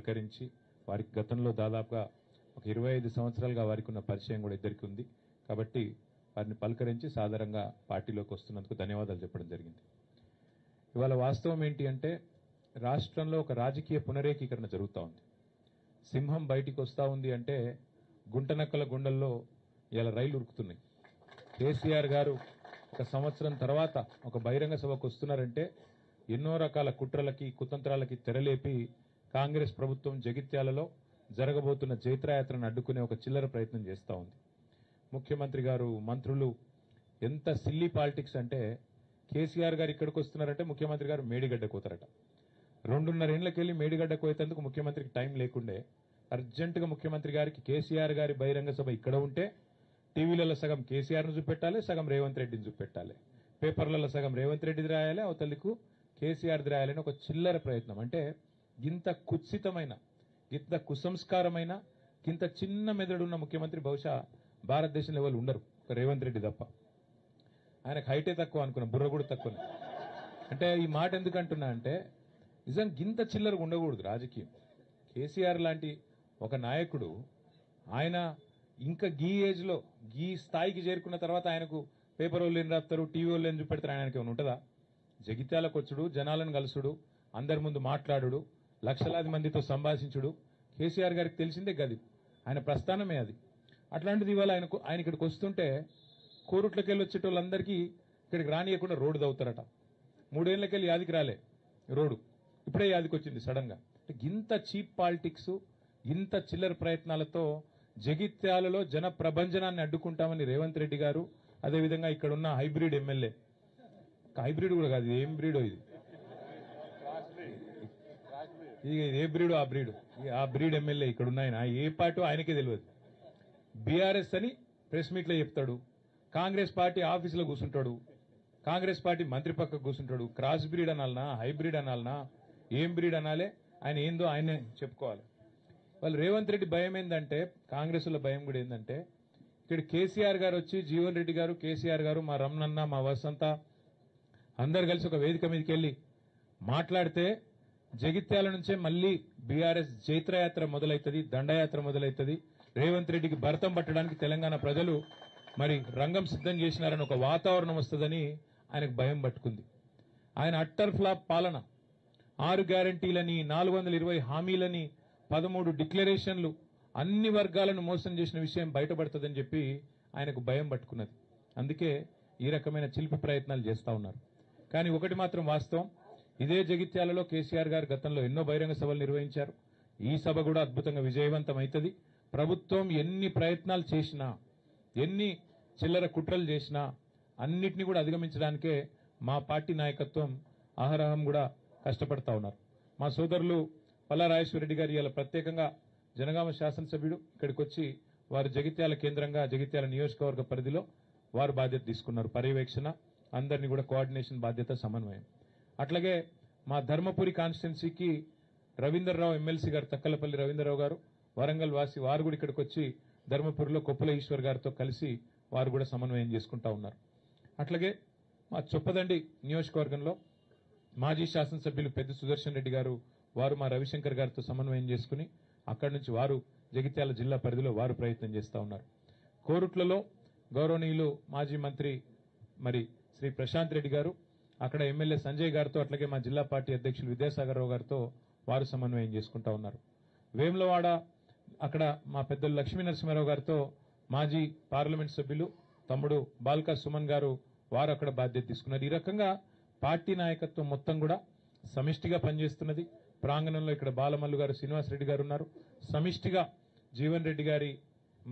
పలకరించి వారికి గతంలో దాదాపుగా ఒక 25 సంవత్సరాలుగా వారికి ఉన్న పరిచయం కూడా ఇద్దరికి ఉంది కాబట్టి వారిని పలకరించి సాధారణంగా పార్టీలోకి వస్తున్నందుకు ధన్యవాదాలు చెప్పడం జరిగింది. ఇవాళ వాస్తవం ఏంటి అంటే రాష్ట్రంలో ఒక రాజకీయ పునరేకీకరణ జరుగుతూ ఉంది. సింహం బయటికి వస్తూ ఉంది అంటే గుంటనక్కల గుండెల్లో ఇలా రైలు ఉరుకుతున్నాయి. కేసీఆర్ గారు ఒక సంవత్సరం తర్వాత ఒక బహిరంగ సభకు వస్తున్నారంటే ఎన్నో రకాల కుట్రలకి కుతంత్రాలకి తెరలేపి కాంగ్రెస్ ప్రభుత్వం జగిత్యాలలో జరగబోతున్న జైత్రయాత్రను అడ్డుకునే ఒక చిల్లర ప్రయత్నం చేస్తూ ఉంది. ముఖ్యమంత్రి గారు మంత్రులు ఎంత సిల్లీ పాలిటిక్స్ అంటే కేసీఆర్ గారు ఇక్కడికి వస్తున్నారంటే ముఖ్యమంత్రి గారు మేడిగడ్డ కోతారట. 2.5 ఏళ్లకెళ్లి మేడిగడ్డ కోయేందుకు ముఖ్యమంత్రికి టైం లేకుండే అర్జెంటుగా ముఖ్యమంత్రి గారికి కేసీఆర్ గారి బహిరంగ సభ ఇక్కడ ఉంటే టీవీలలో సగం కేసీఆర్ను చూపెట్టాలి, సగం రేవంత్ రెడ్డిని చూపెట్టాలి, పేపర్లలో సగం రేవంత్ రెడ్డిది రాయాలి, అవతలకు కేసీఆర్ది రాయాలని ఒక చిల్లర ప్రయత్నం. అంటే ఇంత కుత్సితమైన ఇంత కుసంస్కారమైన ఇంత చిన్న మెదడున్న ముఖ్యమంత్రి బహుశా భారతదేశంలో ఎవరు ఉండరు, ఒక రేవంత్ రెడ్డి తప్ప. ఆయనకు హైటే తక్కువ అనుకున్నా, బుర్ర కూడా తక్కువ. అంటే ఈ మాట ఎందుకు అంటున్నా అంటే నిజంగా గింత చిల్లరగా ఉండకూడదు రాజకీయం. కేసీఆర్ లాంటి ఒక నాయకుడు ఆయన ఇంకా గీ ఏజ్ లో గీ స్థాయికి చేరుకున్న తర్వాత ఆయనకు పేపర్ వాళ్ళు ఏం రాస్తారు, టీవీ వాళ్ళు ఏం చూపెడతారు, ఆయనకి ఏమైనా ఉంటుందా? జగిత్యాలకు వచ్చుడు, జనాలను కలుసుడు, అందరి ముందు మాట్లాడుడు, లక్షలాది మందితో సంభాషించుడు కేసీఆర్ గారికి తెలిసిందే గది, ఆయన ప్రస్థానమే అది. అట్లాంటిది ఇవాళ ఆయన ఇక్కడికి వస్తుంటే కోరుట్లకి వెళ్ళి వచ్చేటోళ్ళందరికీ ఇక్కడికి రానియకుండా రోడ్డు దవ్వుతారట. 3 ఏళ్లకెళ్ళి యాదికి రాలే రోడ్డు, ఇప్పుడే యాదికి వచ్చింది సడన్ గా. ఇంత చీప్ పాలిటిక్స్ ఇంత చిల్లర ప్రయత్నాలతో జగిత్యాలలో జన ప్రభంజనాన్ని అడ్డుకుంటామని రేవంత్ రెడ్డి గారు, అదేవిధంగా ఇక్కడ ఉన్న హైబ్రిడ్ ఎమ్మెల్యే, హైబ్రిడ్ కూడా కాదు, ఏం బ్రీడో ఇది, ఏ బ్రీడో ఆ బ్రీడ్ ఎమ్మెల్యే ఇక్కడ ఉన్నాయన ఏ పార్టీ ఆయనకే తెలియదు. బీఆర్ఎస్ అని ప్రెస్ మీట్లో చెప్తాడు, కాంగ్రెస్ పార్టీ ఆఫీసులో కూర్చుంటాడు, కాంగ్రెస్ పార్టీ మంత్రి పక్కకు కూర్చుంటాడు. క్రాస్ బ్రీడ్ అనాలనా, హైబ్రిడ్ అనాలనా, ఏం బ్రీడ్ అనాలే, ఆయన ఏందో ఆయనే చెప్పుకోవాలి. వాళ్ళు రేవంత్ రెడ్డి భయం ఏంటంటే, కాంగ్రెస్ లో భయం కూడా ఏంటంటే ఇక్కడ కేసీఆర్ గారు వచ్చి జీవన్ రెడ్డి గారు, కేసీఆర్ గారు, మా రమణన్న, మా వసంత అందరు కలిసి ఒక వేదిక మీదకి వెళ్లి మాట్లాడితే జగిత్యాల నుంచే మళ్లీ బీఆర్ఎస్ జైత్రయాత్ర మొదలవుతుంది, దండయాత్ర మొదలవుతుంది, రేవంత్ రెడ్డికి భరతం పట్టడానికి తెలంగాణ ప్రజలు మరి రంగం సిద్ధం చేసినారని ఒక వాతావరణం వస్తుందని ఆయనకు భయం పట్టుకుంది. ఆయన అట్టర్ ఫ్లాప్ పాలన, 6 గ్యారంటీలని, 420 హామీలని, 13 డిక్లరేషన్లు, అన్ని వర్గాలను మోసం చేసిన విషయం బయటపడుతుందని చెప్పి ఆయనకు భయం పట్టుకున్నది. అందుకే ఈ రకమైన చిలిపి ప్రయత్నాలు చేస్తా ఉన్నారు. కానీ ఒకటి మాత్రం వాస్తవం, ఇదే జగిత్యాలలో కేసీఆర్ గారు గతంలో ఎన్నో బహిరంగ సభలు నిర్వహించారు. ఈ సభ కూడా అద్భుతంగా విజయవంతం అవుతుంది. ప్రభుత్వం ఎన్ని ప్రయత్నాలు చేసినా, ఎన్ని చిల్లర కుట్రలు చేసినా అన్నిటినీ కూడా అధిగమించడానికే మా పార్టీ నాయకత్వం అహరహం కూడా కష్టపడతా ఉన్నారు. మా సోదరులు పల్లా రాజేశ్వరరెడ్డి గారు ఇలా ప్రత్యేకంగా జనగామ శాసనసభ్యుడు ఇక్కడికి వచ్చి వారు జగిత్యాల కేంద్రంగా జగిత్యాల నియోజకవర్గ పరిధిలో వారు బాధ్యత తీసుకున్నారు, పర్యవేక్షణ, అందరినీ కూడా కోఆర్డినేషన్ బాధ్యత, సమన్వయం. అట్లాగే మా ధర్మపురి కాన్స్టిట్యున్సీకి రవీందర్రావు ఎమ్మెల్సీ గారు, తక్కలపల్లి రవీందర్రావు గారు, వరంగల్ వాసి, వారు కూడా ఇక్కడికి వచ్చి ధర్మపురిలో కొప్పుల ఈశ్వర్ గారితో కలిసి వారు కూడా సమన్వయం చేసుకుంటా ఉన్నారు. అట్లాగే మా చొప్పదండి నియోజకవర్గంలో మాజీ శాసనసభ్యులు పెద్ద సుదర్శన్ రెడ్డి గారు, వారు మా రవిశంకర్ గారితో సమన్వయం చేసుకుని అక్కడి నుంచి వారు జగిత్యాల జిల్లా పరిధిలో వారు ప్రయత్నం చేస్తా ఉన్నారు. కోరుట్లలో గౌరవనీయులు మాజీ మంత్రి మరి శ్రీ ప్రశాంత్ రెడ్డి గారు, అక్కడ ఎమ్మెల్యే సంజయ్ గారితో, అట్లాగే మా జిల్లా పార్టీ అధ్యక్షులు విద్యాసాగర్ రావు గారితో వారు సమన్వయం చేసుకుంటా ఉన్నారు. వేములవాడ అక్కడ మా పెద్దలు లక్ష్మీ నరసింహారావు గారితో మాజీ పార్లమెంట్ సభ్యులు తమ్ముడు బాల్కా సుమన్ గారు, వారు అక్కడ బాధ్యత తీసుకున్నారు. ఈ రకంగా పార్టీ నాయకత్వం మొత్తం కూడా సమిష్టిగా పనిచేస్తున్నది. ప్రాంగణంలో ఇక్కడ బాలమల్లు గారు, శ్రీనివాసరెడ్డి గారు ఉన్నారు. సమిష్టిగా జీవన్ రెడ్డి గారి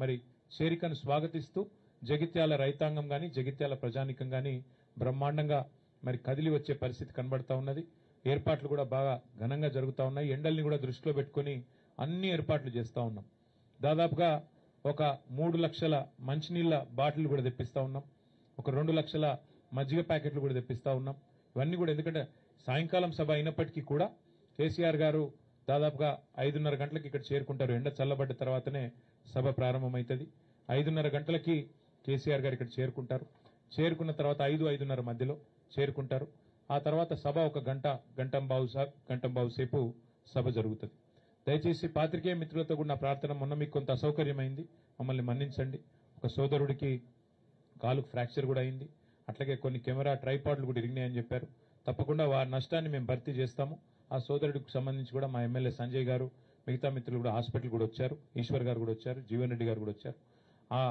మరి చేరికను స్వాగతిస్తూ జగిత్యాల రైతాంగం గాని, జగిత్యాల ప్రజానికం గాని బ్రహ్మాండంగా మరి కదిలి వచ్చే పరిస్థితి కనబడతా ఉన్నది. ఏర్పాట్లు కూడా బాగా ఘనంగా జరుగుతా ఉన్నాయి. ఎండల్ని కూడా దృష్టిలో పెట్టుకుని అన్ని ఏర్పాట్లు చేస్తా ఉన్నాం. దాదాపుగా ఒక 3 లక్షల మంచినీళ్ల బాటిల్ కూడా తెప్పిస్తా ఉన్నాం. ఒక 2 లక్షల మజ్జిగ ప్యాకెట్లు కూడా తెప్పిస్తా ఉన్నాం. ఇవన్నీ కూడా ఎందుకంటే సాయంకాలం సభ అయినప్పటికీ కూడా కేసీఆర్ గారు దాదాపుగా 5:30 గంటలకు ఇక్కడ చేరుకుంటారు. ఎండ చల్లబడ్డ తర్వాతనే సభ ప్రారంభమవుతుంది. 5:30 గంటలకి కేసీఆర్ గారు ఇక్కడ చేరుకుంటారు. చేరుకున్న తర్వాత 5-5:30 మధ్యలో చేరుకుంటారు. ఆ తర్వాత సభ ఒక గంటంబావు సేపు సభ జరుగుతుంది. దయచేసి పాత్రికేయ మిత్రులతో కూడా నా ప్రార్థన, మొన్న మీకు కొంత అసౌకర్యమైంది, మమ్మల్ని మన్నించండి. ఒక సోదరుడికి కాలుకు ఫ్రాక్చర్ కూడా అయింది, అట్లాగే కొన్ని కెమెరా ట్రైపాడ్లు కూడా ఇరిగినాయని చెప్పారు. తప్పకుండా వారి నష్టాన్ని మేము భర్తీ చేస్తాము. ఆ సోదరుడికి సంబంధించి కూడా మా ఎమ్మెల్యే సంజయ్ గారు, మిగతా మిత్రులు కూడా హాస్పిటల్ కూడా వచ్చారు, ఈశ్వర్ గారు కూడా వచ్చారు, జీవన్ రెడ్డి గారు కూడా వచ్చారు. ఆ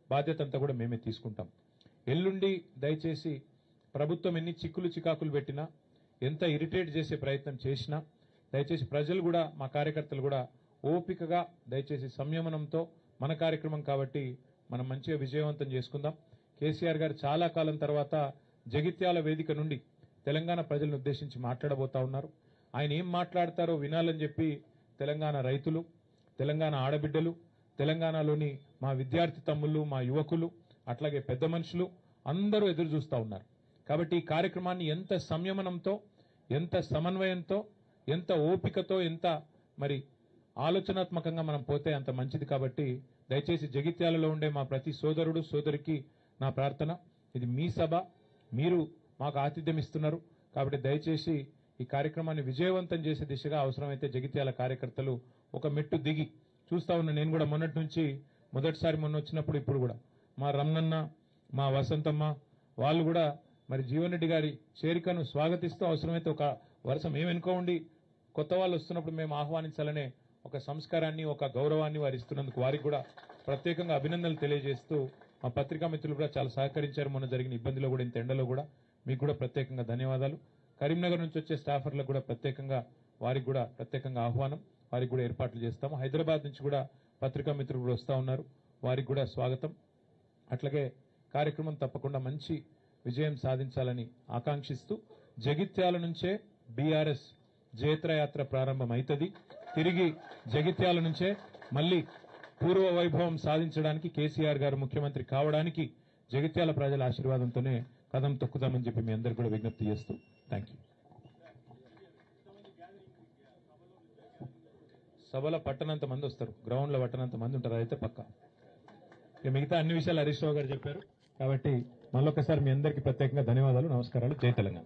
బాధ్యత అంతా కూడా మేమే తీసుకుంటాం. ఎల్లుండి దయచేసి ప్రభుత్వం ఎన్ని చిక్కులు చికాకులు పెట్టినా, ఎంత ఇరిటేట్ చేసే ప్రయత్నం చేసినా, దయచేసి ప్రజలు కూడా, మా కార్యకర్తలు కూడా ఓపికగా దయచేసి సంయమనంతో, మన కార్యక్రమం కాబట్టి మనం మంచిగా విజయవంతం చేసుకుందాం. కేసీఆర్ గారు చాలా కాలం తర్వాత జగిత్యాల వేదిక నుండి తెలంగాణ ప్రజలను ఉద్దేశించి మాట్లాడబోతా ఉన్నారు. ఆయన ఏం మాట్లాడతారో వినాలని చెప్పి తెలంగాణ రైతులు, తెలంగాణ ఆడబిడ్డలు, తెలంగాణలోని మా విద్యార్థి తమ్ముళ్ళు, మా యువకులు, అట్లాగే పెద్ద మనుషులు అందరూ ఎదురు చూస్తూ ఉన్నారు. కాబట్టి ఈ కార్యక్రమాన్ని ఎంత సంయమనంతో, ఎంత సమన్వయంతో, ఎంత ఓపికతో, ఎంత మరి ఆలోచనాత్మకంగా మనం పోతే అంత మంచిది. కాబట్టి దయచేసి జగిత్యాలలో ఉండే మా ప్రతి సోదరుడు సోదరికి నా ప్రార్థన, ఇది మీ సభ, మీరు మాకు ఆతిథ్యం ఇస్తున్నారు. కాబట్టి దయచేసి ఈ కార్యక్రమాన్ని విజయవంతం చేసే దిశగా అవసరమైతే జగిత్యాల కార్యకర్తలు ఒక మెట్టు దిగి చూస్తా ఉన్నా. నేను కూడా మొన్నటి నుంచి, మొదటిసారి మొన్న వచ్చినప్పుడు, ఇప్పుడు కూడా మా రమణన్న, మా వసంతమ్మ వాళ్ళు కూడా మరి జీవన్ రెడ్డి గారి చేరికను స్వాగతిస్తూ, అవసరమైతే ఒక వరుస మేము వెనుక ఉండి కొత్త వాళ్ళు వస్తున్నప్పుడు మేము ఆహ్వానించాలనే ఒక సంస్కారాన్ని, ఒక గౌరవాన్ని వారు ఇస్తున్నందుకు వారికి కూడా ప్రత్యేకంగా అభినందనలు తెలియజేస్తూ, మా పత్రికా మిత్రులు కూడా చాలా సహకరించారు. మొన్న జరిగిన ఇబ్బందిలో కూడా, ఇంత ఎండలో కూడా మీకు కూడా ప్రత్యేకంగా ధన్యవాదాలు. కరీంనగర్ నుంచి వచ్చే స్టాఫర్లకు కూడా ప్రత్యేకంగా, వారికి కూడా ప్రత్యేకంగా ఆహ్వానం, వారికి కూడా ఏర్పాట్లు చేస్తాము. హైదరాబాద్ నుంచి కూడా పత్రికా మిత్రులు కూడా వస్తూ ఉన్నారు, వారికి కూడా స్వాగతం. అట్లాగే కార్యక్రమం తప్పకుండా మంచి విజయం సాధించాలని ఆకాంక్షిస్తూ, జగిత్యాల నుంచే బీఆర్ఎస్ జైత్రయాత్ర ప్రారంభం అవుతుంది. తిరిగి జగిత్యాల నుంచే మళ్ళీ పూర్వ వైభవం సాధించడానికి, కేసీఆర్ గారు ముఖ్యమంత్రి కావడానికి జగిత్యాల ప్రజల ఆశీర్వాదంతోనే కదం తొక్కుదామని చెప్పి మీ అందరికీ కూడా విజ్ఞప్తి చేస్తూ థ్యాంక్ యూ. సభలో పట్టనంత మంది వస్తారు, గ్రౌండ్లో పట్టనంత మంది ఉంటారు, అదైతే పక్కా. ఇక మిగతా అన్ని విషయాలు హరీష్ రావు గారు చెప్పారు. కాబట్టి మళ్ళొకసారి మీ అందరికీ ప్రత్యేకంగా ధన్యవాదాలు, నమస్కారాలు. జై తెలంగాణ.